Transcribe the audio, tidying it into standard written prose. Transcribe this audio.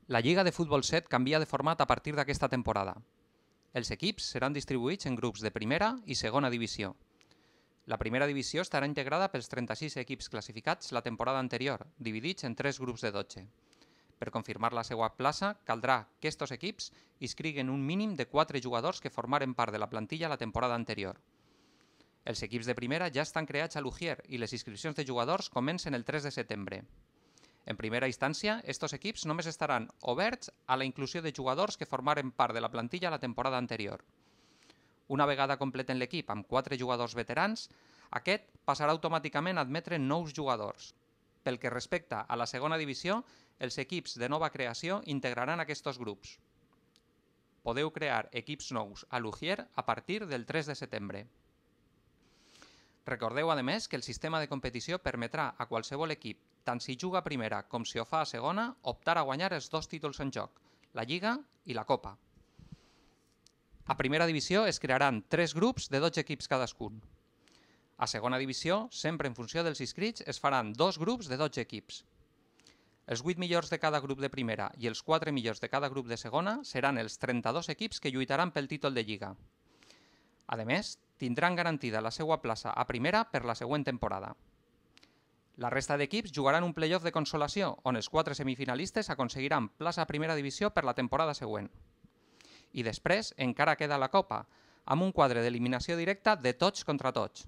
La Lliga de Futbol 7 canvia de format a partir d'aquesta temporada. Els equips seran distribuïts en grups de primera i segona divisió. La primera divisió estarà integrada pels 36 equips classificats la temporada anterior, dividits en 3 grups de 12. Per confirmar la seva plaça, caldrà que estos equips inscriguen un mínim de 4 jugadors que formaren part de la plantilla la temporada anterior. Els equips de primera ja estan creats a l'Ujier i les inscripcions de jugadors comencen el 3 de setembre. En primera instància, estos equips només estaran oberts a la inclusió de jugadors que formaren part de la plantilla la temporada anterior. Una vegada completen l'equip amb 4 jugadors veterans, aquest passarà automàticament a admetre nous jugadors. Pel que respecta a la segona divisió, els equips de nova creació integraran aquests grups. Podeu crear equips nous a l'Ujier a partir del 3 de setembre. Recordeu, a més, que el sistema de competició permetrà a qualsevol equip, tant si juga a primera com si ho fa a segona, optar a guanyar els 2 títols en joc, la Lliga i la Copa. A primera divisió es crearan 3 grups de 12 equips cadascun. A segona divisió, sempre en funció dels inscrits, es faran 2 grups de 12 equips. Els 8 millors de cada grup de primera i els 4 millors de cada grup de segona seran els 32 equips que lluitaran pel títol de Lliga. A més, tindran garantida la seva plaça a primera per la següent temporada. La resta d'equips jugaran un playoff de consolació, on els 4 semifinalistes aconseguiran plaça a primera divisió per la temporada següent. I després encara queda la Copa, amb un quadre d'eliminació directa de tots contra tots.